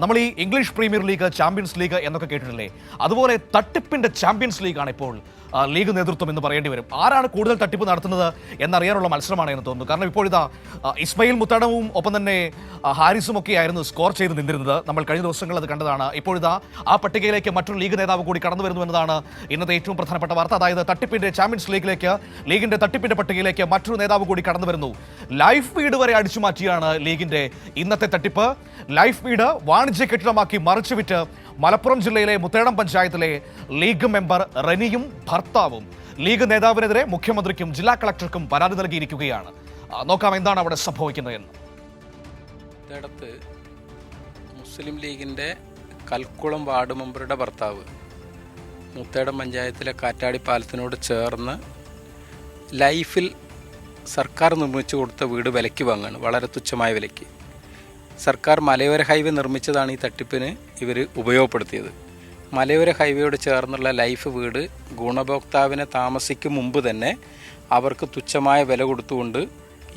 നമ്മൾ ഈ English premier league, champions league എന്നൊക്കെ കേട്ടിട്ടില്ലേ? അതുപോലെ തട്ടിപ്പിന്റെ ചാമ്പ്യൻസ് ലീഗാണ് ഇപ്പോൾ ലീഗ് നേതൃത്വം എന്ന് പറയേണ്ടി വരും. ആരാണ് കൂടുതൽ തട്ടിപ്പ് നടത്തുന്നത് എന്നറിയാനുള്ള മത്സരമാണ് എന്ന് തോന്നുന്നു. കാരണം ഇപ്പോഴിതാ ഇസ്മയിൽ മുത്തടവും ഒപ്പം തന്നെ ഹാരിസും ഒക്കെ ആയിരുന്നു സ്കോർ ചെയ്ത് നിന്നിരുന്നത്. നമ്മൾ കഴിഞ്ഞ ദിവസങ്ങളിൽ അത് കണ്ടതാണ്. ഇപ്പോഴിതാ ആ പട്ടികയിലേക്ക് മറ്റൊരു ലീഗ് നേതാവ് കൂടി കടന്നു വരുന്നു എന്നതാണ് ഇന്നത്തെ ഏറ്റവും പ്രധാനപ്പെട്ട വാർത്ത. അതായത് തട്ടിപ്പിന്റെ ചാമ്പ്യൻസ് ലീഗിലേക്ക്, ലീഗിന്റെ തട്ടിപ്പിന്റെ പട്ടികയിലേക്ക് മറ്റൊരു നേതാവ് കൂടി കടന്നു വരുന്നു. ലൈഫ് ഫീഡ് വരെ അടിച്ചു മാറ്റിയാണ് ലീഗിന്റെ ഇന്നത്തെ തട്ടിപ്പ്. ലൈഫ് ഫീഡ് വാണിജ്യ കെട്ടിടമാക്കി മറിച്ചുവിറ്റ് മലപ്പുറം ജില്ലയിലെ മുത്തേടം പഞ്ചായത്തിലെ ലീഗ് മെമ്പർ റനിയും ഭർത്താവും ലീഗ് നേതാവിനെതിരെ മുഖ്യമന്ത്രിക്കും ജില്ലാ കളക്ടർക്കും പരാതി നൽകിയിരിക്കുകയാണ്. നോക്കാം എന്താണ് അവിടെ സംഭവിക്കുന്നതെന്ന്. മുത്തേടത്ത് മുസ്ലിം ലീഗിൻ്റെ കൽക്കുളം വാർഡ് മെമ്പറുടെ ഭർത്താവ് മുത്തേടം പഞ്ചായത്തിലെ കാറ്റാടി പാലത്തിനോട് ചേർന്ന് ലൈഫിൽ സർക്കാർ നിർമ്മിച്ചു കൊടുത്ത വീട് വിലയ്ക്ക് വാങ്ങുകയാണ്, വളരെ തുച്ഛമായ വിലയ്ക്ക്. സർക്കാർ മലയോര ഹൈവേ നിർമ്മിച്ചതാണ് ഈ തട്ടിപ്പിന് ഇവർ ഉപയോഗപ്പെടുത്തിയത്. മലയോര ഹൈവേയോട് ചേർന്നുള്ള ലൈഫ് വീട് ഗുണഭോക്താവിനെ താമസിക്കും മുമ്പ് തന്നെ അവർക്ക് തുച്ഛമായ വില കൊടുത്തുകൊണ്ട്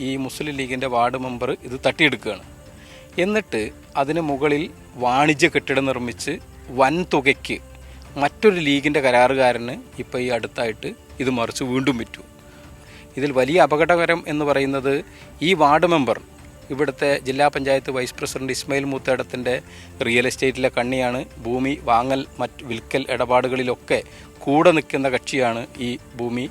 ഈ മുസ്ലിം ലീഗിൻ്റെ വാർഡ് മെമ്പർ ഇത് തട്ടിയെടുക്കുകയാണ്. എന്നിട്ട് അതിന് മുകളിൽ വാണിജ്യ കെട്ടിടം നിർമ്മിച്ച് വൻ തുകയ്ക്ക് മറ്റൊരു ലീഗിൻ്റെ കരാറുകാരന് ഇപ്പോൾ ഈ അടുത്തായിട്ട് ഇത് മറിച്ച് വീണ്ടും വിറ്റു. ഇതിൽ വലിയ അപകടകരം എന്ന് പറയുന്നത് ഈ വാർഡ് മെമ്പർ ഇവിടുത്തെ ജില്ലാ പഞ്ചായത്ത് വൈസ് പ്രസിഡന്റ് ഇസ്മയിൽ മുത്തേടത്തിൻ്റെ റിയൽ എസ്റ്റേറ്റിലെ കണ്ണിയാണ്. ഭൂമി വാങ്ങൽ വിൽക്കൽ ഇടപാടുകളിലൊക്കെ കൂടെ നിൽക്കുന്ന കക്ഷിയാണ് ഈ ഭൂമി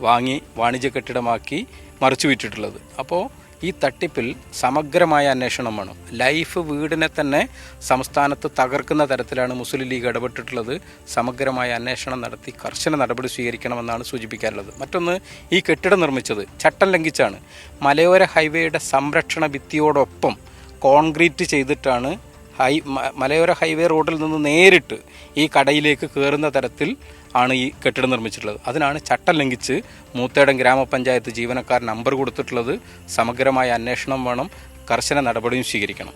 വാങ്ങി വാണിജ്യ കെട്ടിടമാക്കി മറിച്ചു വിറ്റിട്ടുള്ളത്. അപ്പോൾ ഈ തട്ടിപ്പിൽ സമഗ്രമായ അന്വേഷണം വേണം. ലൈഫ് വീടിനെ തന്നെ സംസ്ഥാനത്ത് തകർക്കുന്ന തരത്തിലാണ് മുസ്ലിം ലീഗ് ഇടപെട്ടിട്ടുള്ളത്. സമഗ്രമായ അന്വേഷണം നടത്തി കർശന നടപടി സ്വീകരിക്കണമെന്നാണ് സൂചിപ്പിക്കാനുള്ളത്. മറ്റൊന്ന്, ഈ കെട്ടിടം നിർമ്മിച്ചത് ചട്ടം ലംഘിച്ചാണ്. മലയോര ഹൈവേയുടെ സംരക്ഷണ ഭിത്തിയോടൊപ്പം കോൺക്രീറ്റ് ചെയ്തിട്ടാണ് മലയോര ഹൈവേ റോഡിൽ നിന്ന് നേരിട്ട് ഈ കടയിലേക്ക് കയറുന്ന തരത്തിൽ ആണ് ഈ കെട്ടിടം നിർമ്മിച്ചിട്ടുള്ളത്. അതിനാണ് ചട്ടം ലംഘിച്ച് മൂത്തേടം ഗ്രാമപഞ്ചായത്ത് ജീവനക്കാർ നമ്പർ കൊടുത്തിട്ടുള്ളത്. സമഗ്രമായ അന്വേഷണം വേണം, കർശന നടപടിയും സ്വീകരിക്കണം.